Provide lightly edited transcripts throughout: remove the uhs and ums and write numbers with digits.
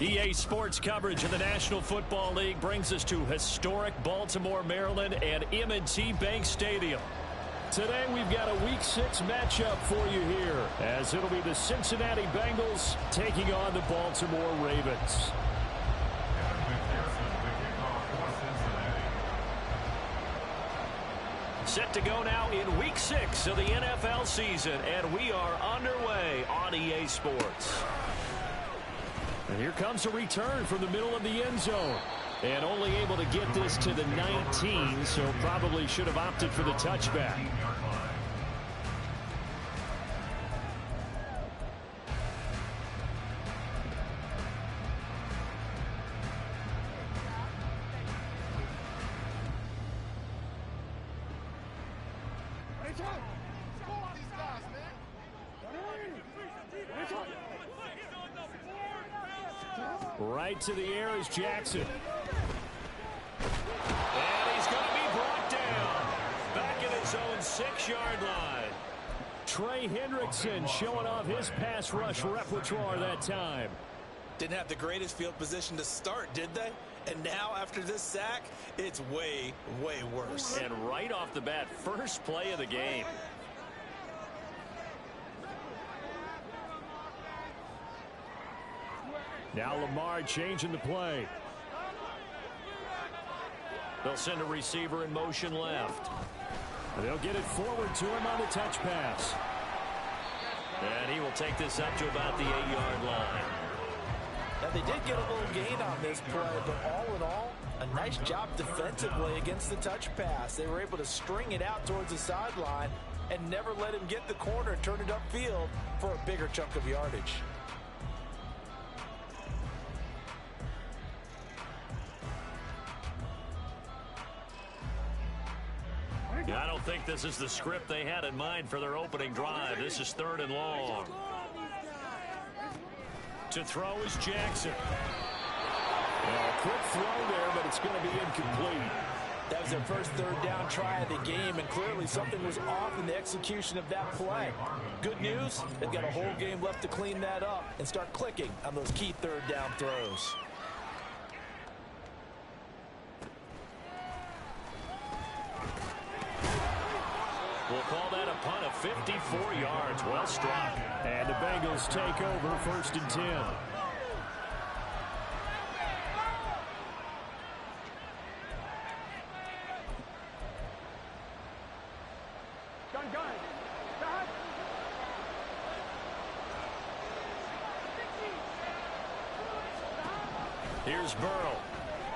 EA Sports coverage of the National Football League brings us to historic Baltimore, Maryland, and M&T Bank Stadium. Today we've got a Week 6 matchup for you here, as it'll be the Cincinnati Bengals taking on the Baltimore Ravens. Set to go now in Week 6 of the NFL season, and we are underway on EA Sports. And here comes a return from the middle of the end zone. And only able to get this to the 19, so probably should have opted for the touchback. Right to the air is Jackson. And he's going to be brought down. Back in his own 6-yard line. Trey Hendrickson showing off his pass rush repertoire that time. Didn't have the greatest field position to start, did they? And now after this sack, it's way, way worse. And right off the bat, first play of the game. Now Lamar changing the play. They'll send a receiver in motion left. They'll get it forward to him on the touch pass. And he will take this up to about the 8-yard line. Now they did get a little gain on this play, but all in all, a nice job defensively against the touch pass. They were able to string it out towards the sideline and never let him get the corner and turn it upfield for a bigger chunk of yardage. I don't think this is the script they had in mind for their opening drive. This is 3rd and long. To throw is Jackson. Well, quick throw there, but it's going to be incomplete. That was their first 3rd down try of the game, and clearly something was off in the execution of that play. Good news, they've got a whole game left to clean that up and start clicking on those key 3rd down throws. We'll call that a punt of 54 yards. Well struck. And the Bengals take over 1st and 10. Here's Burrow.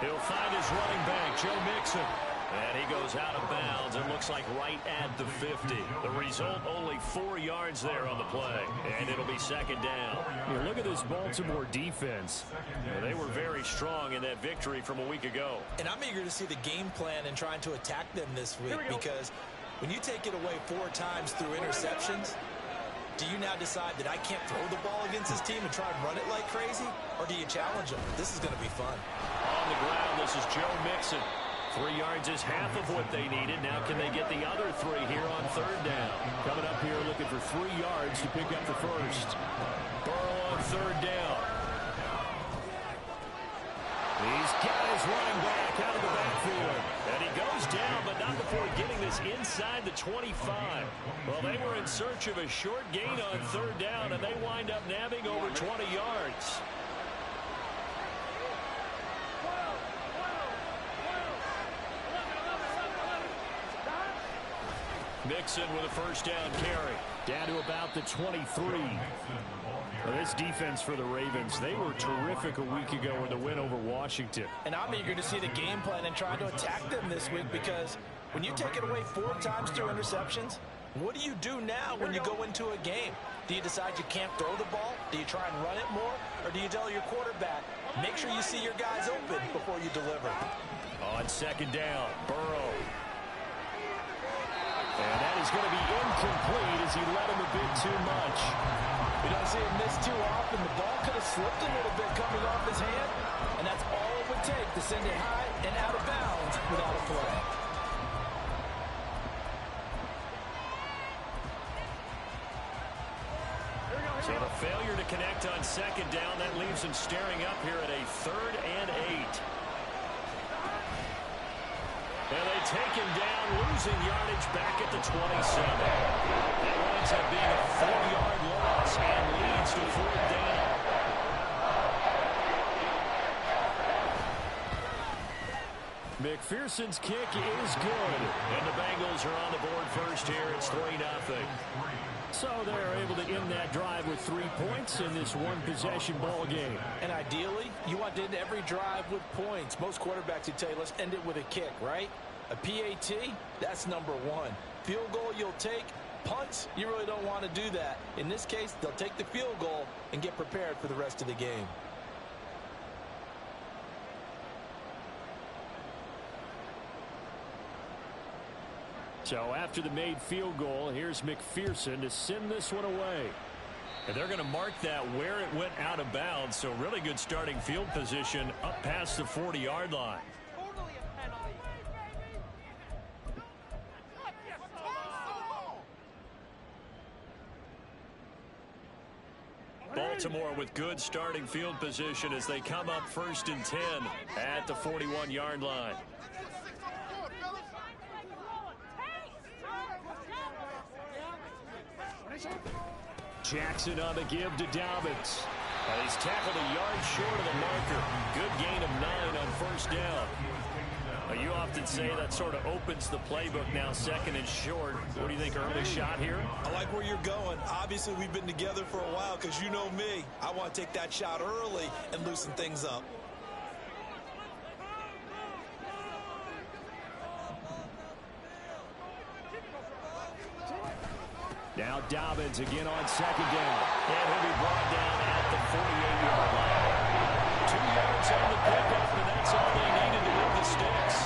He'll find his running back, Joe Mixon. And he goes out of bounds. It looks like right at the 50. The result, only 4 yards there on the play. And it'll be 2nd down. You look at this Baltimore defense. They were very strong in that victory from a week ago. And I'm eager to see the game plan and trying to attack them this week, because when you take it away 4 times through interceptions, do you now decide that I can't throw the ball against this team and try and run it like crazy? Or do you challenge them? This is going to be fun. On the ground, this is Joe Mixon. 3 yards is half of what they needed. Now can they get the other 3 here on 3rd down? Coming up here looking for 3 yards to pick up the first. Burrow on 3rd down. He's got his running back out of the backfield. And he goes down, but not before getting this inside the 25. Well, they were in search of a short gain on 3rd down, and they wind up nabbing over 20 yards. Mixon with a 1st down carry. Down to about the 23. Well, this defense for the Ravens, they were terrific a week ago in the win over Washington. And I'm eager to see the game plan and try to attack them this week, because when you take it away 4 times through interceptions, what do you do now when you go into a game? Do you decide you can't throw the ball? Do you try and run it more? Or do you tell your quarterback, make sure you see your guys open before you deliver? On 2nd down, Burrow. And that is going to be incomplete as he led him a bit too much. We don't see him miss too often. The ball could have slipped a little bit coming off his hand, and that's all it would take to send it high and out of bounds without a play. So the failure to connect on second down, that leaves him staring up here at a 3rd and 8. And they take him down, losing yardage back at the 27. That winds up being a 4-yard loss and leads to 4th down. McPherson's kick is good, and the Bengals are on the board first here. It's 3-0. So they're able to end that drive with 3 points in this one-possession ball game. And ideally, you want to end every drive with points. Most quarterbacks would tell you, let's end it with a kick, right? A PAT, that's number 1. Field goal you'll take. Punts, you really don't want to do that. In this case, they'll take the field goal and get prepared for the rest of the game. So after the made field goal, here's McPherson to send this one away. And they're going to mark that where it went out of bounds. So really good starting field position up past the 40-yard line. Baltimore with good starting field position as they come up 1st and 10 at the 41-yard line. Jackson on the give to Dobbins. He's tackled a yard short of the marker. Good gain of 9 on 1st down. You often say that sort of opens the playbook now, 2nd and short. What do you think, early shot here? I like where you're going. Obviously, we've been together for a while because you know me. I want to take that shot early and loosen things up. Now Dobbins again on 2nd down. And he'll be brought down at the 48-yard line. 2 yards on the pickup, and that's all they needed to move the sticks.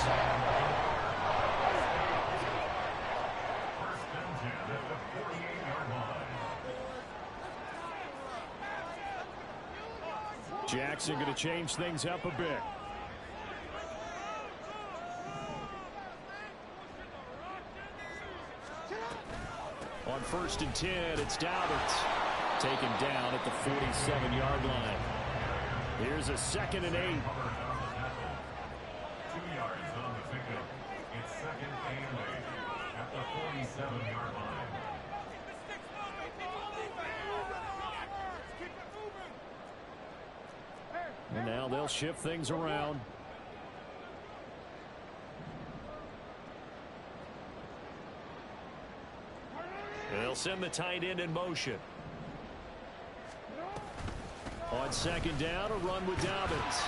Jackson going to change things up a bit. On 1st and 10, it's Dobbins. Taken down at the 47-yard line. Here's a 2nd and 8. 2 yards on the pickup. It's 2nd and 8 at the 47-yard line. And now they'll shift things around. They'll send the tight end in motion. On 2nd down, a run with Dobbins.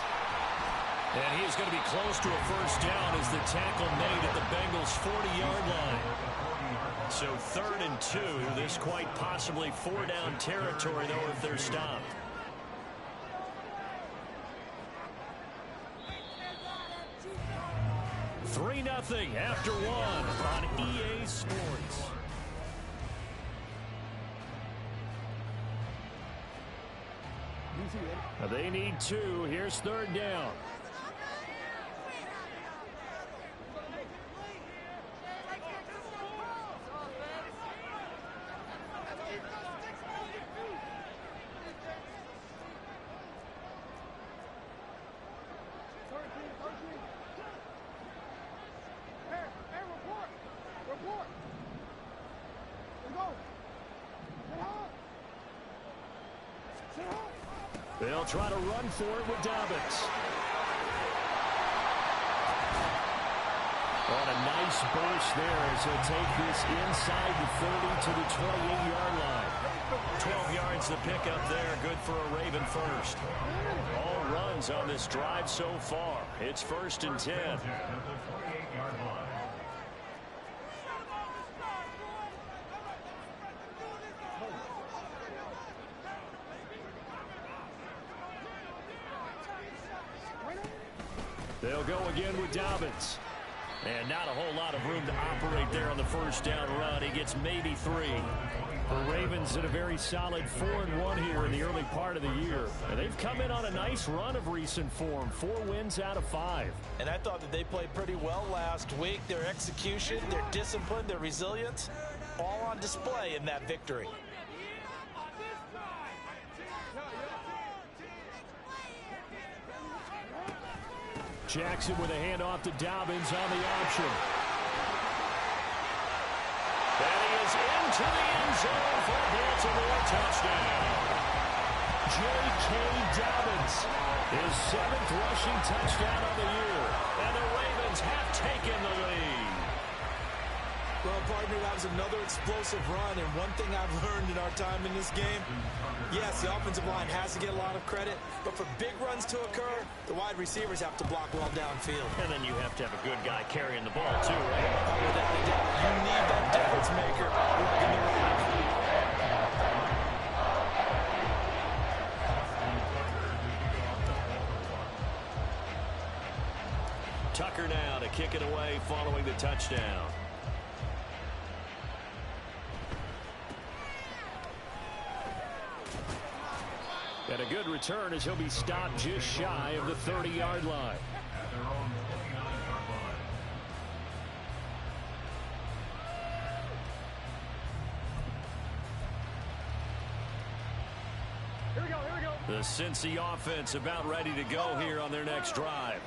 And he is going to be close to a 1st down as the tackle made at the Bengals' 40-yard line. So 3rd and 2. This quite possibly 4-down territory, though, if they're stopped. Three 3-0 after 1 on EA Sports. They need 2. Here's 3rd down. They'll try to run for it with Dobbins. On a nice burst there as he'll take this inside the 30 to the 28-yard line. 12 yards to pick up there. Good for a Raven first. All runs on this drive so far. It's 1st and 10. They'll go again with Dobbins. And not a whole lot of room to operate there on the 1st down run. He gets maybe 3. The Ravens in a very solid 4-1 here in the early part of the year. And they've come in on a nice run of recent form. 4 wins out of 5. And I thought that they played pretty well last week. Their execution, their discipline, their resilience, all on display in that victory. Jackson with a handoff to Dobbins on the option. And he is into the end zone for a Baltimore touchdown. J.K. Dobbins, his 7th rushing touchdown of the year. And the Ravens have taken the lead. Well, partner, that was another explosive run, and one thing I've learned in our time in this game, yes, the offensive line has to get a lot of credit, but for big runs to occur, the wide receivers have to block well downfield. And then you have to have a good guy carrying the ball, too, right? Without a doubt, you need that difference maker working the route. Tucker now to kick it away following the touchdown. And a good return as he'll be stopped just shy of the 30-yard line. At their own 29-yard line. The Cincy offense about ready to go here on their next drive.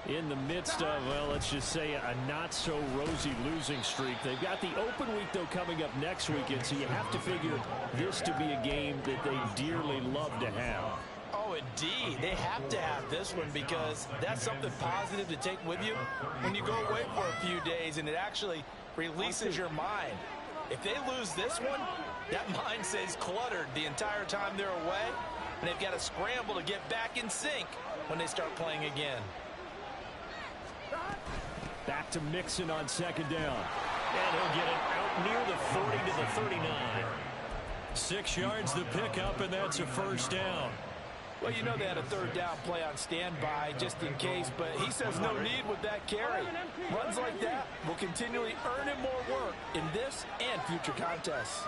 In the midst of, well, let's just say a not-so-rosy losing streak. They've got the open week, though, coming up next weekend, so you have to figure this to be a game that they dearly love to have. Oh, indeed. They have to have this one because that's something positive to take with you when you go away for a few days, and it actually releases your mind. If they lose this one, that mind stays cluttered the entire time they're away, and they've got to scramble to get back in sync when they start playing again. Back to Mixon on second down. And he'll get it out near the 40 to the 39. 6 yards the pickup, and that's a first down. Well, you know they had a third down play on standby just in case, but he says no need with that carry. Runs like that will continually earn him more work in this and future contests.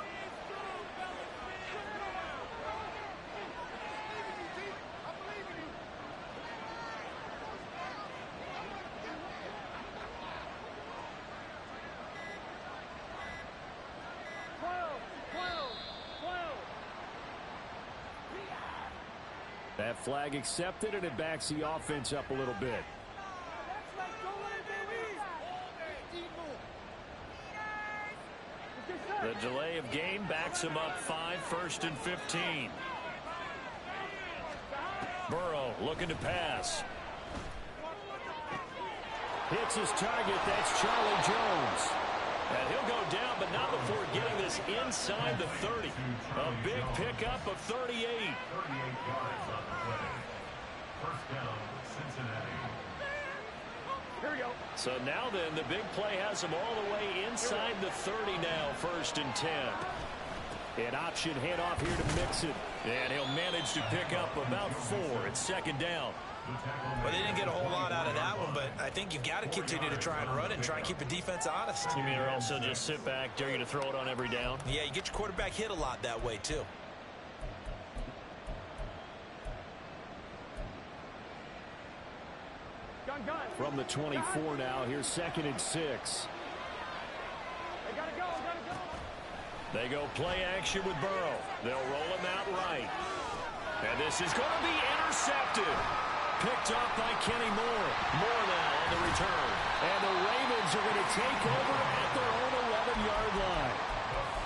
That flag accepted, and it backs the offense up a little bit. The delay of game backs him up 5, 1st and 15. Burrow looking to pass. Hits his target. That's Charlie Jones. And he'll go down, but not before getting this inside the 30. A big pickup of 38. 38 yards on the play. First down, Cincinnati. Here we go. So now then, the big play has him all the way inside the 30 now, 1st and 10. An option handoff here to Mixon. And he'll manage to pick up about 4 at 2nd down. Well, they didn't get a whole lot out of that one, but I think you've got to continue to try and run and try and keep the defense honest. You mean, or also just sit back, dare you to throw it on every down? Yeah, you get your quarterback hit a lot that way, too. From the 24 now, here's 2nd and 6. They go play action with Burrow. They'll roll him out right. And this is going to be intercepted. Picked off by Kenny Moore. Moore now on the return. And the Ravens are going to take over at their own 11-yard line.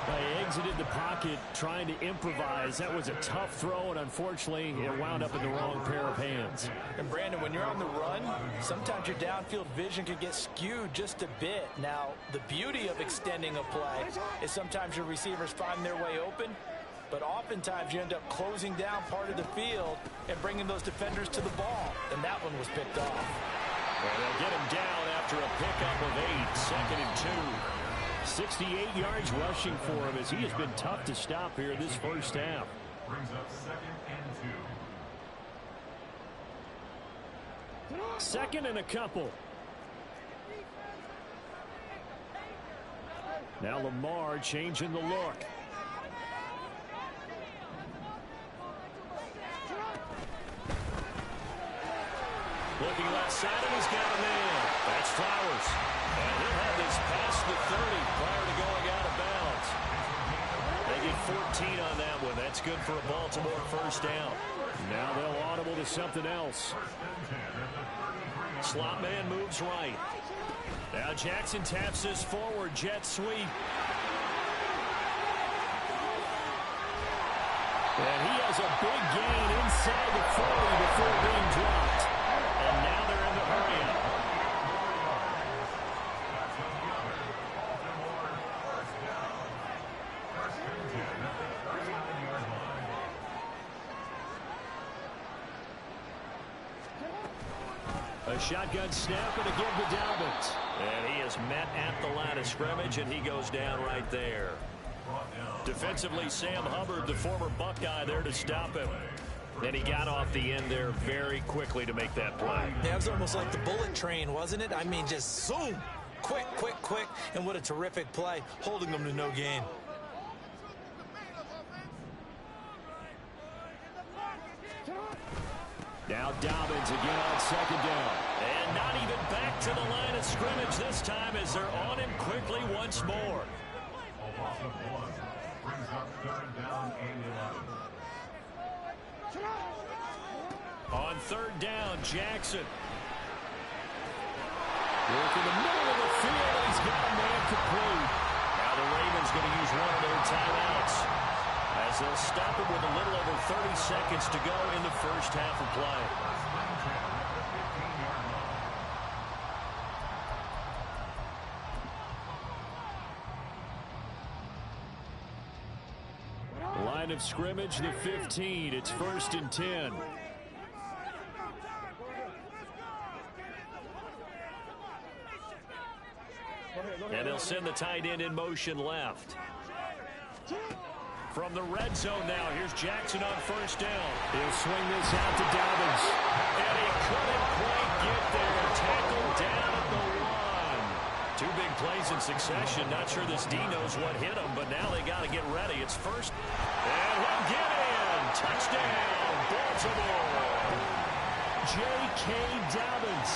They exited the pocket trying to improvise. That was a tough throw, and unfortunately, it wound up in the wrong pair of hands. And, Brandon, when you're on the run, sometimes your downfield vision can get skewed just a bit. Now, the beauty of extending a play is sometimes your receivers find their way open, but oftentimes you end up closing down part of the field and bringing those defenders to the ball. And that one was picked off. Well, they'll get him down after a pickup of 8, 2nd and 2. 68 yards rushing for him as he has been tough to stop here this first half. Brings up 2nd and 2. 2nd and a couple. Now Lamar changing the look. Looking left side, and he's got a man. That's Flowers. And he'll have this past the 30 prior to going out of bounds. They get 14 on that one. That's good for a Baltimore first down. Now they'll audible to something else. 1st and 10 at the 33. Slot man moves right. Now Jackson taps this forward jet sweep. And he has a big gain inside the 40 before being dropped. And now they're in the hurry-up. A shotgun snap and again to Dobbins. And he is met at the line of scrimmage, and he goes down right there. Defensively, Sam Hubbard, the former Buckeye, there to stop him. And he got off the end there very quickly to make that play. Yeah, it was almost like the bullet train, wasn't it? I mean, just zoom. Quick, quick, quick. And what a terrific play, holding them to no gain. Now Dobbins again on second down. And not even back to the line of scrimmage this time as they're on him quickly once more. A loss of 1 brings up 3rd down and 11. On 3rd down, Jackson. Work in the middle of the field. He's got a man complete. Now the Ravens going to use one of their timeouts as they'll stop him with a little over 30 seconds to go in the first half of play. Line of scrimmage, the 15. It's 1st and 10. And they'll send the tight end in motion left. From the red zone now, here's Jackson on 1st down. He'll swing this out to Dobbins. And he couldn't quite get there. Tackled down at the 1. 2 big plays in succession. Not sure this D knows what hit him, but now they got to get ready. It's first. And he'll get in. Touchdown, Baltimore. J.K. Dobbins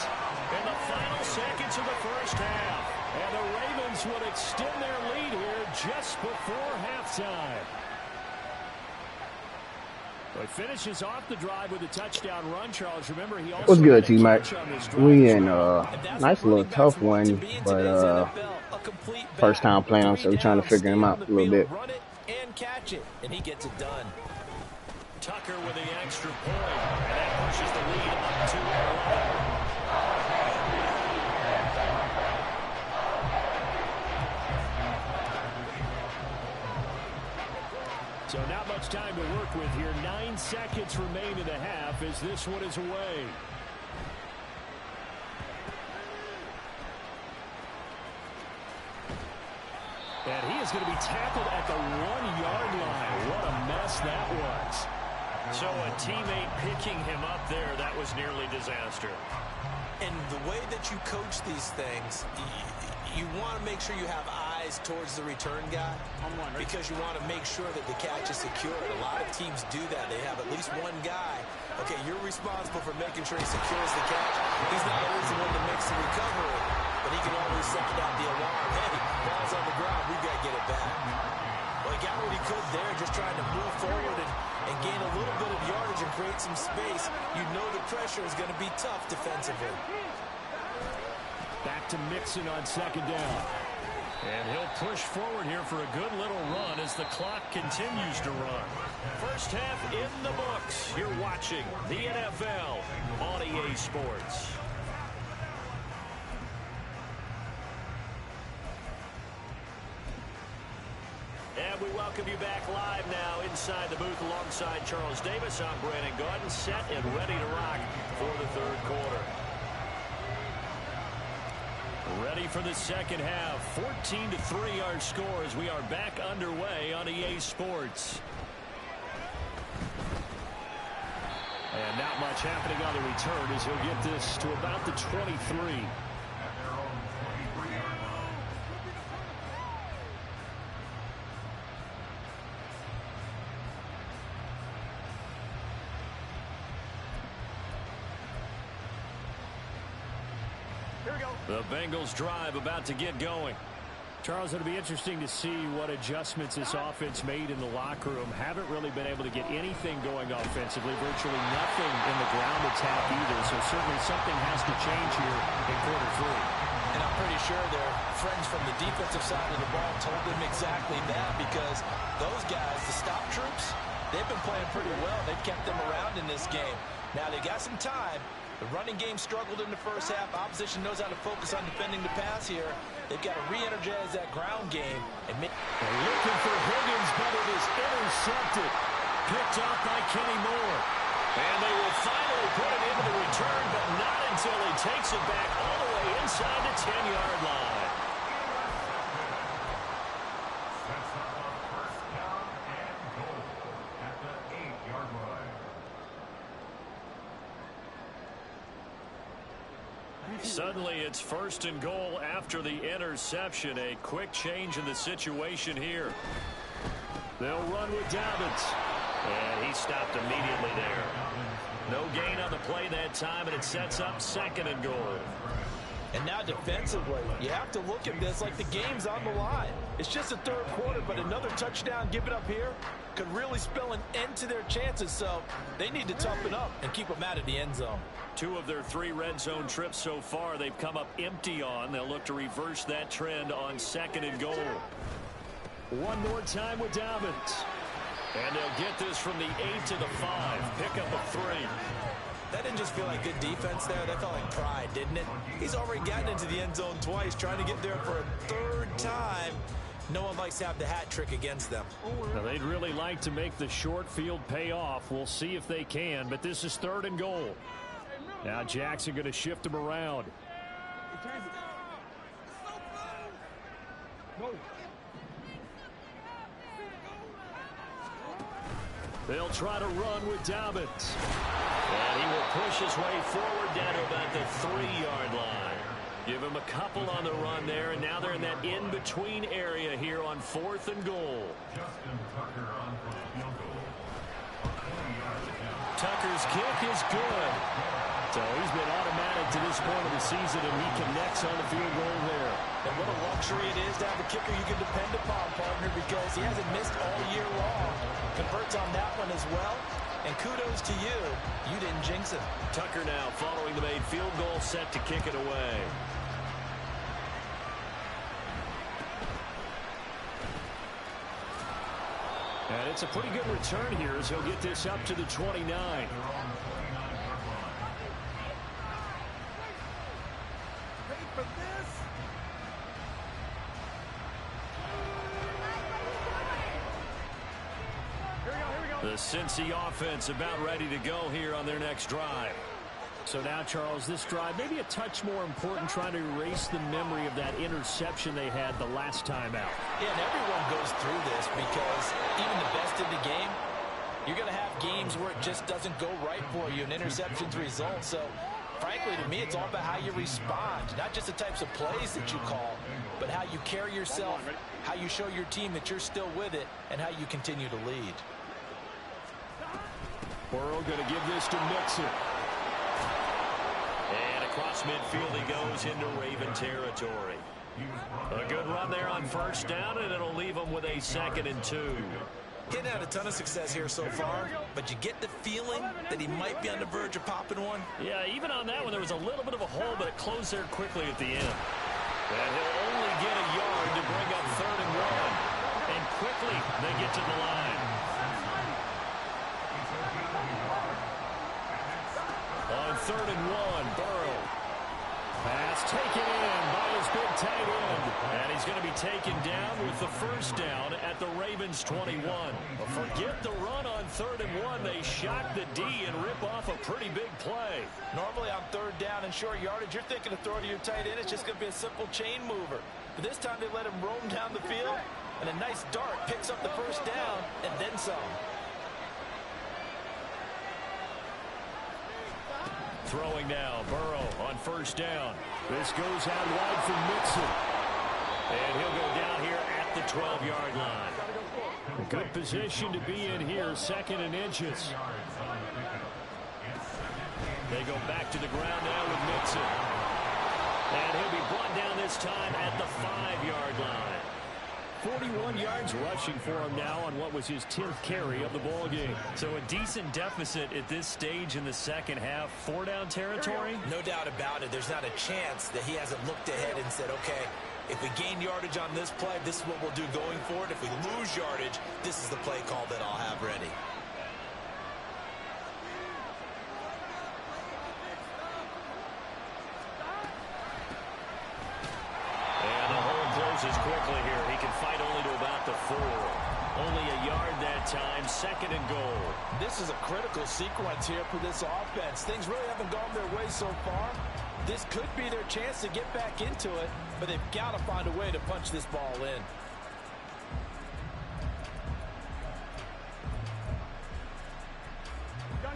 in the final seconds of the first half. And the Ravens would extend their lead here just before halftime. He finishes off the drive with a touchdown run. Charles, remember he also What's good, T-Mac? We in nice little tough one, but first time playing him, so we're trying to figure him out a little bit. Run it and catch it, and he gets it done. Tucker with the extra point, and that pushes the lead up to 11. So not much time to work with here. 9 seconds remain in the half as this one is away. And he is going to be tackled at the 1-yard line. What a mess that was. So a teammate picking him up there, that was nearly disaster. And the way that you coach these things, you want to make sure you have eyes towards the return guy because you want to make sure that the catch is secured. A lot of teams do that. They have at least one guy. Okay, you're responsible for making sure he secures the catch. He's not always the one that makes the recovery, but he can always sound out the alarm. Hey, ball's on the ground. We've got to get it back. Well, he got what he could there, just trying to move forward and gain a little bit of yardage and create some space. You know the pressure is going to be tough defensively. Back to Mixon on 2nd down. And he'll push forward here for a good little run as the clock continues to run. First half in the books. You're watching the NFL on EA Sports. And we welcome you back live now inside the booth alongside Charles Davis. I'm Brandon Gaudin, set and ready to rock for the 3rd quarter. Ready for the second half. 14-3 our score as we are back underway on EA Sports. And not much happening on the return as he'll get this to about the 23. The Bengals drive about to get going. Charles, it'll be interesting to see what adjustments this offense made in the locker room. Haven't really been able to get anything going offensively, virtually nothing in the ground attack either. So certainly something has to change here in quarter 3. And I'm pretty sure their friends from the defensive side of the ball told them exactly that, because those guys, the stop troops, they've been playing pretty well. They've kept them around in this game. Now they got some time. The running game struggled in the first half. Opposition knows how to focus on defending the pass here. They've got to re-energize that ground game. And looking for Higgins, but it is intercepted. Picked off by Kenny Moore. And they will finally put it into the return, but not until he takes it back all the way inside the 10-yard line. Sets up on first down and goal at the 8-yard line. Suddenly it's first and goal after the interception. A quick change in the situation here. They'll run with Dobbins. And he stopped immediately there. No gain on the play that time, and it sets up second and goal. And now defensively, you have to look at this like the game's on the line. It's just the third quarter, but another touchdown given up here could really spell an end to their chances. So they need to toughen up and keep them out of the end zone. 2 of their 3 red zone trips so far they've come up empty on. They'll look to reverse that trend on second and goal. One more time with Dobbins. And they'll get this from the 8 to the 5. Pickup of 3. That didn't just feel like good defense there. That felt like pride, didn't it? He's already gotten into the end zone twice, trying to get there for a third time. No one likes to have the hat trick against them. Now, they'd really like to make the short field pay off. We'll see if they can, but this is third and goal. Now Jackson going to shift him around. They'll try to run with Dobbins. And he will push his way forward down to about the 3-yard line. Give him a couple on the run there, and now they're in that in-between area here on 4th and goal. Justin Tucker on for the field goal. Tucker's kick is good. So he's been automatic to this point of the season, and he connects on the field goal there. And what a luxury it is to have a kicker you can depend upon, partner, because he hasn't missed all year long. Converts on that one as well. And kudos to you. You didn't jinx it. Tucker now following the made field goal, set to kick it away. And it's a pretty good return here as he'll get this up to the 29. The Cincy offense about ready to go here on their next drive. So now, Charles, this drive maybe a touch more important, trying to erase the memory of that interception they had the last time out. Yeah, and everyone goes through this because even the best in the game, you're going to have games where it just doesn't go right for you and interceptions result. So, frankly, to me, it's all about how you respond, not just the types of plays that you call, but how you carry yourself, how you show your team that you're still with it, and how you continue to lead. Burrow going to give this to Mixon. And across midfield he goes into Raven territory. A good run there on first down, and it'll leave him with a 2nd and 2. Getting had a ton of success here so far, but you get the feeling that he might be on the verge of popping one. Yeah, even on that one, there was a little bit of a hole, but it closed there quickly at the end. And he'll only get a yard to bring up 3rd and 1. And quickly they get to the line. On 3rd and 1, Burrow. Pass taken in by his big tight end. And he's going to be taken down with the first down at the Ravens 21. Forget the run on 3rd and 1. They shock the D and rip off a pretty big play. Normally on 3rd down and short yardage, you're thinking of throwing to your tight end. It's just going to be a simple chain mover. But this time they let him roam down the field. And a nice dart picks up the first down and then some. Throwing now, Burrow on first down. This goes out wide for Mixon. And he'll go down here at the 12-yard line. A good position to be in here, 2nd and inches. They go back to the ground now with Mixon. And he'll be brought down this time at the 5-yard line. 41 yards rushing for him now on what was his 10th carry of the ball game. So a decent deficit at this stage in the second half. 4-down territory? No doubt about it. There's not a chance that he hasn't looked ahead and said, okay, if we gain yardage on this play, this is what we'll do going forward. If we lose yardage, this is the play call that I'll have ready. Quickly here. He can fight only to about the 4. Only a yard that time. 2nd and goal. This is a critical sequence here for this offense. Things really haven't gone their way so far. This could be their chance to get back into it, but they've got to find a way to punch this ball in.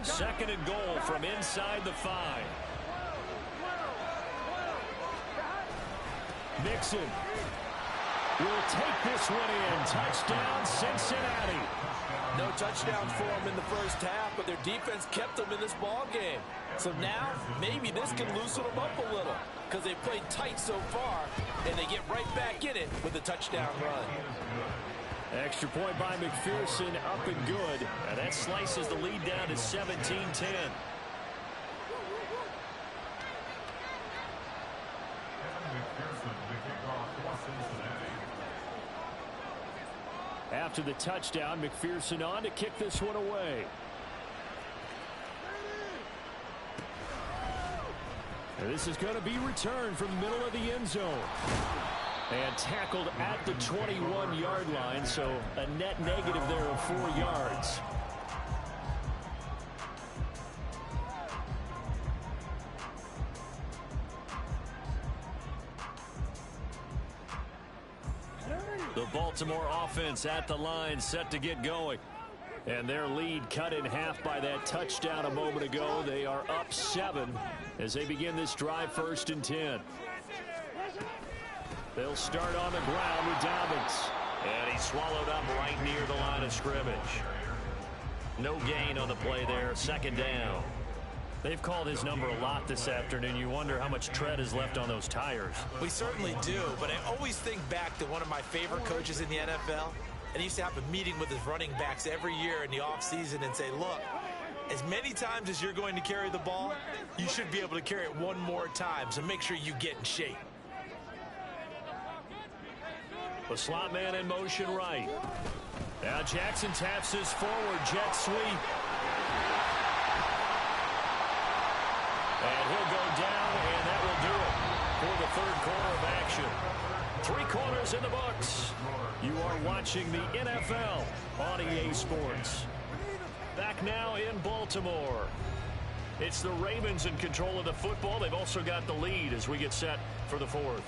Second and goal from inside the 5. Mixon will take this one in. Touchdown, Cincinnati. No touchdowns for them in the first half, but their defense kept them in this ball game. So now, maybe this can loosen them up a little because they played tight so far, and they get right back in it with a touchdown run. Extra point by McPherson, up and good. And that slices the lead down to 17-10. After the touchdown, McPherson on to kick this one away. And this is going to be returned from the middle of the end zone. And tackled at the 21-yard line, so a net negative there of 4 yards. The Baltimore offense at the line, set to get going. And their lead cut in half by that touchdown a moment ago. They are up 7 as they begin this drive, 1st and 10. They'll start on the ground with Dobbins. And he's swallowed up right near the line of scrimmage. No gain on the play there, 2nd down. They've called his number a lot this afternoon. You wonder how much tread is left on those tires. We certainly do, but I always think back to one of my favorite coaches in the NFL. And he used to have a meeting with his running backs every year in the offseason and say, look, as many times as you're going to carry the ball, you should be able to carry it one more time, so make sure you get in shape. The slot man in motion right. Now Jackson taps his forward jet sweep. And he'll go down, and that will do it for the 3rd quarter of action. 3 quarters in the books. You are watching the NFL on EA Sports. Back now in Baltimore. It's the Ravens in control of the football. They've also got the lead as we get set for the 4th.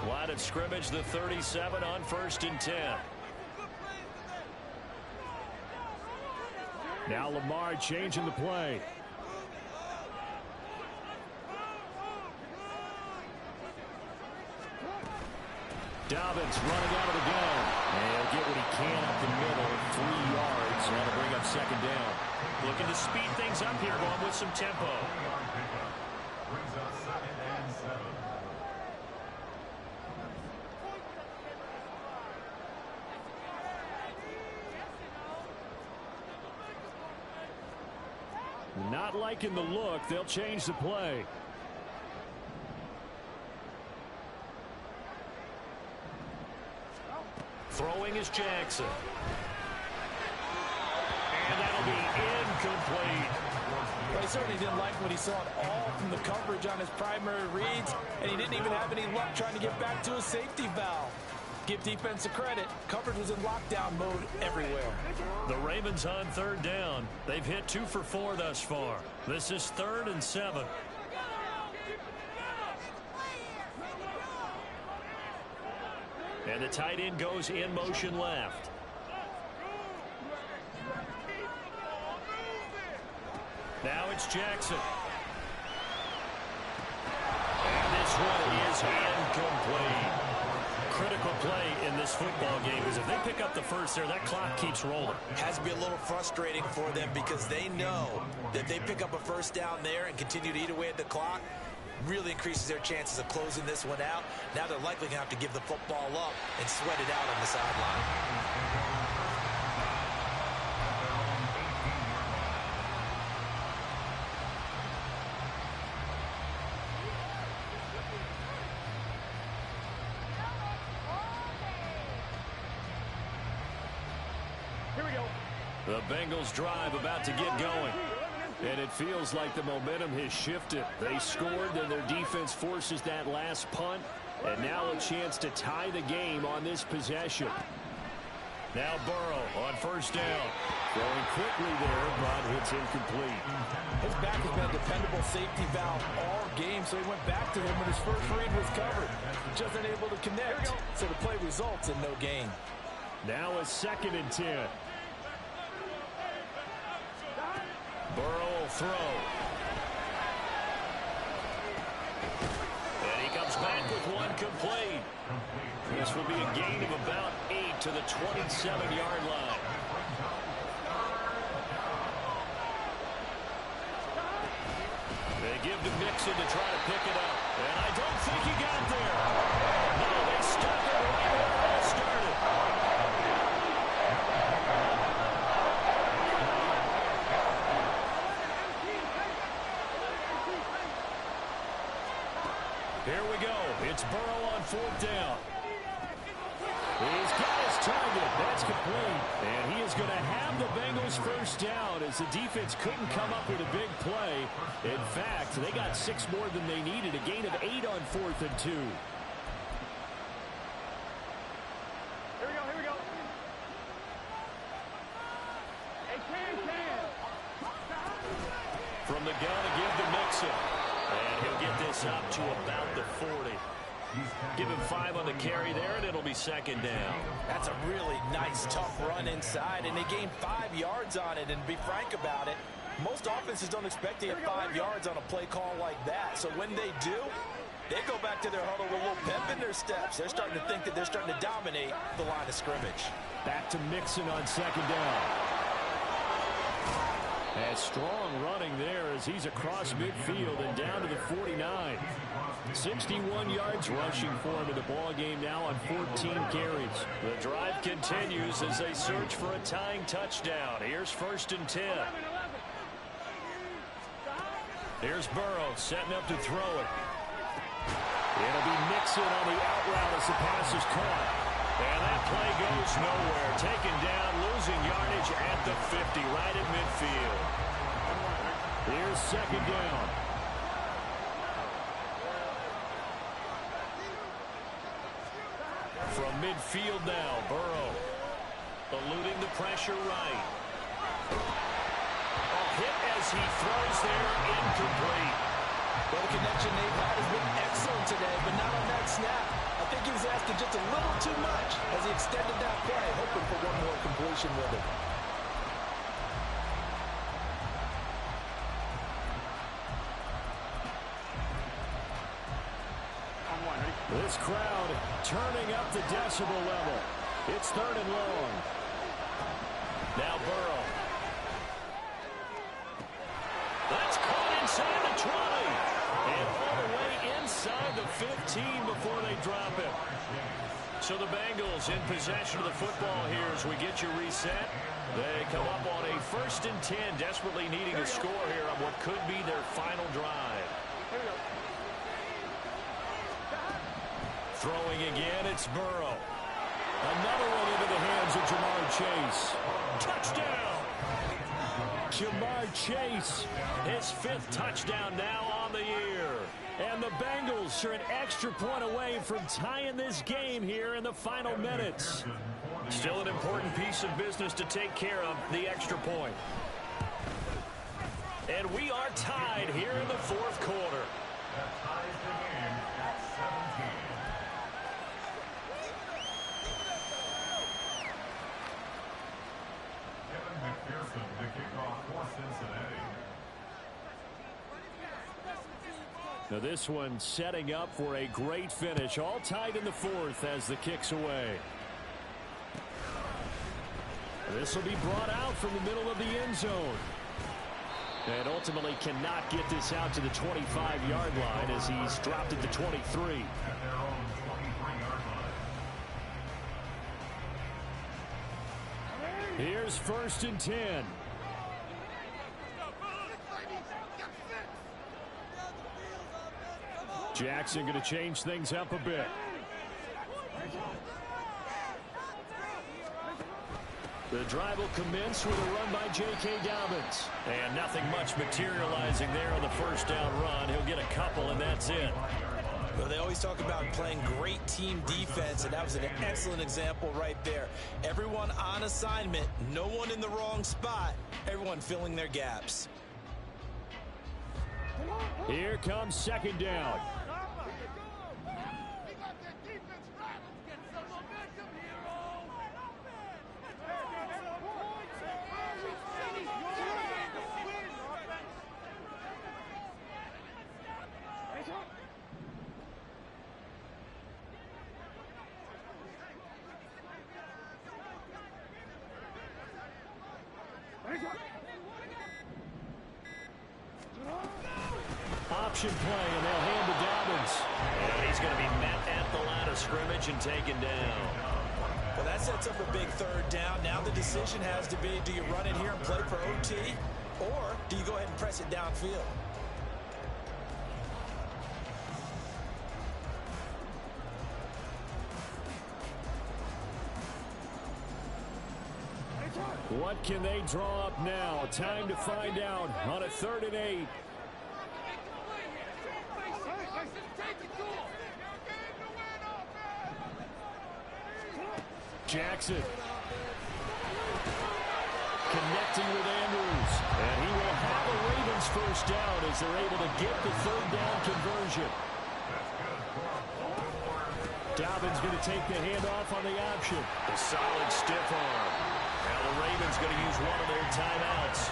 Line of scrimmage, the 37 on 1st and 10. Now Lamar changing the play. Dobbins running out of the gun. And get what he can up the middle. 3 yards. That'll bring up 2nd down. Looking to speed things up here, going with some tempo. Brings up 2nd and 7. Not liking the look. They'll change the play. Throwing is Jackson. And that'll be incomplete. Well, he certainly didn't like what he saw at all from the coverage on his primary reads, and he didn't even have any luck trying to get back to his safety valve. Give defense a credit. Coverage was in lockdown mode everywhere. The Ravens on 3rd down. They've hit 2 for 4 thus far. This is 3rd and 7. And the tight end goes in motion left. Now it's Jackson. And this one is incomplete. Critical play in this football game, because if they pick up the first there. That clock keeps rolling. Has to be a little frustrating for them because they know that they pick up a first down there and continue to eat away at the clock, really increases their chances of closing this one out. Now they're likely going to have to give the football up and sweat it out on the sideline. The Bengals drive about to get going. And it feels like the momentum has shifted. They scored, then their defense forces that last punt. And now a chance to tie the game on this possession. Now Burrow on first down. Throwing quickly there, but it's incomplete. His back has been a dependable safety valve all game, so he went back to him when his first read was covered. Just unable to connect, so the play results in no gain. Now a 2nd and 10. Burrow will throw. And he comes back with one complete. This will be a gain of about 8 to the 27-yard line. They give to Mixon to try to pick it up. And I don't think he got there. No, they stopped it right where it started. Here we go. It's Burrow on 4th down. He's got his target. That's complete. And he is going to have the Bengals first down as the defense couldn't come up with a big play. In fact, they got 6 more than they needed. A gain of 8 on 4th and 2. Here we go. Hey, Can. From the gun to give to Mixon. And he'll get this up to about the 40. Give him 5 on the carry there, and it'll be 2nd down. That's a really nice, tough run inside, and they gained 5 yards on it. And to be frank about it, most offenses don't expect to get 5 yards on a play call like that. So when they do, they go back to their huddle with a little pep in their steps. They're starting to think that they're starting to dominate the line of scrimmage. Back to Mixon on 2nd down. And strong running there as he's across midfield and down to the 49. 61 yards rushing for him in the ball game now on 14 carries. The drive continues as they search for a tying touchdown. Here's 1st and 10. Here's Burrow setting up to throw it. It'll be Mixon on the out route as the pass is caught. And that play goes nowhere. Taken down, losing yardage at the 50, right at midfield. Here's 2nd down. From midfield now, Burrow eluding the pressure right. A hit as he throws there, incomplete. Well, the connection they've had has been excellent today, but not on that snap. I think he was asking just a little too much as he extended that play, hoping for one more completion with it. This crowd turning up the decibel level. It's 3rd and long. Now Burrow. That's caught inside the 20. And all the way inside the 15 before they drop it. So the Bengals in possession of the football here as we get you reset. They come up on a 1st and 10, desperately needing a score here on what could be their final drive. Throwing again, it's Burrow. Another one into the hands of Jamar Chase. Touchdown! Jamar Chase, his 5th touchdown now on the year. And the Bengals are an extra point away from tying this game here in the final minutes. Still an important piece of business to take care of, the extra point. And we are tied here in the 4th quarter. That ties the game at 17. The kickoff for Cincinnati. Now this one setting up for a great finish. All tied in the 4th as the kick's away. This will be brought out from the middle of the end zone. And ultimately cannot get this out to the 25-yard line as he's dropped it to 23. Here's 1st and 10. Jackson going to change things up a bit. The drive will commence with a run by J.K. Dobbins. And nothing much materializing there on the first down run. He'll get a couple, and that's it. Well, they always talk about playing great team defense, and that was an excellent example right there. Everyone on assignment, no one in the wrong spot, everyone filling their gaps. Here comes 2nd down. Option play, and they'll hand to Dobbins. And he's going to be met at the line of scrimmage and taken down. Well, that sets up a big 3rd down. Now the decision has to be, do you run it here and play for OT, or do you go ahead and press it downfield? What can they draw up now? Time to find out on a 3rd and 8. Jackson connecting with Andrews, and he will have a Ravens 1st down as they're able to get the 3rd down conversion. Dobbins going to take the handoff on the option. A solid stiff arm. Now the Ravens going to use one of their timeouts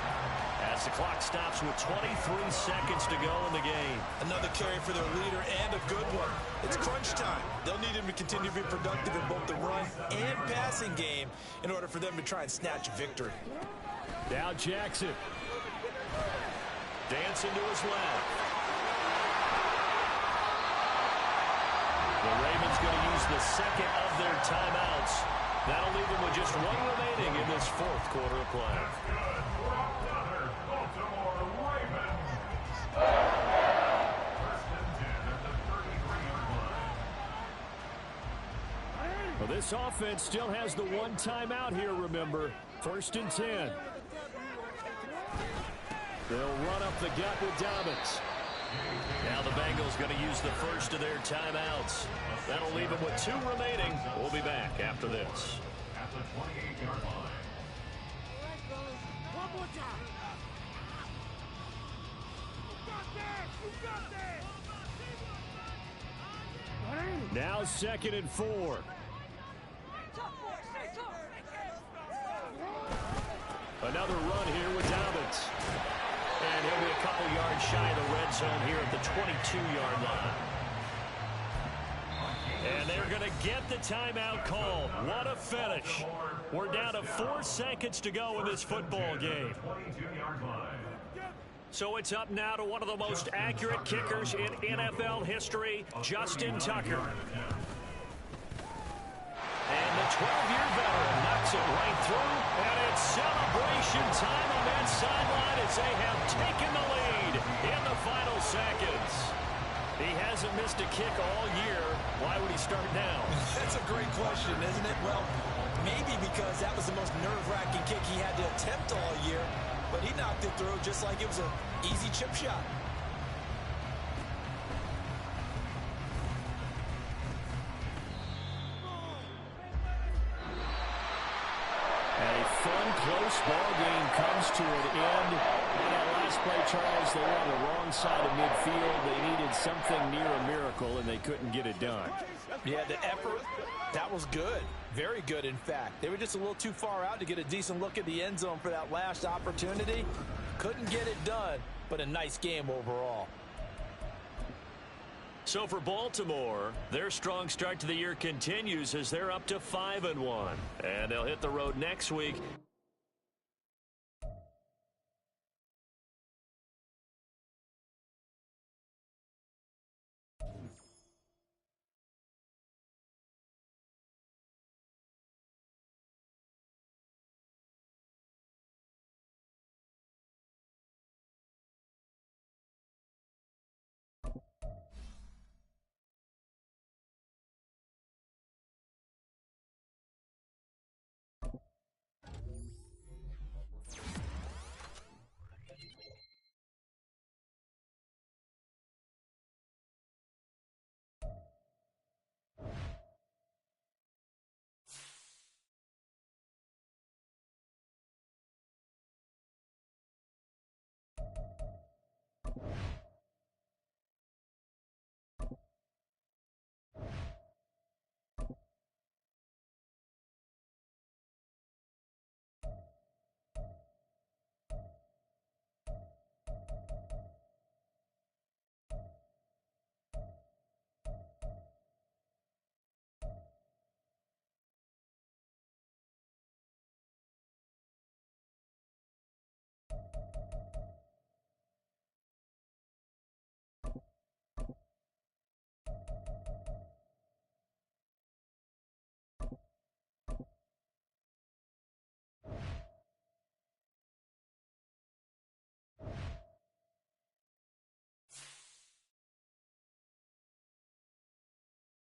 as the clock stops with 23 seconds to go in the game. Another carry for their leader, and a good one. It's crunch time. They'll need him to continue to be productive in both the run and passing game in order for them to try and snatch a victory. Now Jackson. Dancing to his left. The Ravens going to use the 2nd of their timeouts. That'll leave them with just 1 remaining in this 4th quarter of play. Well, this offense still has the 1 timeout here, remember. 1st and 10. They'll run up the gut with Dobbins. Now the Bengals going to use the 1st of their timeouts. That'll leave them with 2 remaining. We'll be back after this. At the 28-yard line. One more time. You got that. Now 2nd and 4. Another run here with Dobbins. And he'll be a couple yards shy of the red zone here at the 22-yard line. And they're going to get the timeout called. What a finish. We're down to 4 seconds to go in this football game. So it's up now to one of the most accurate kickers in NFL history, Justin Tucker. And the 12-year veteran knocks it right through, and it's celebration time on that sideline as they have taken the lead in the final seconds. He hasn't missed a kick all year. Why would he start now? That's a great question, isn't it? Well, maybe because that was the most nerve-wracking kick he had to attempt all year, but he knocked it through just like it was an easy chip shot. Close ball game comes to an end. On that last play, Charles, they were on the wrong side of midfield. They needed something near a miracle, and they couldn't get it done. Yeah, the effort, that was good. Very good, in fact. They were just a little too far out to get a decent look at the end zone for that last opportunity. Couldn't get it done, but a nice game overall. So for Baltimore, their strong start to the year continues as they're up to 5-1. And they'll hit the road next week.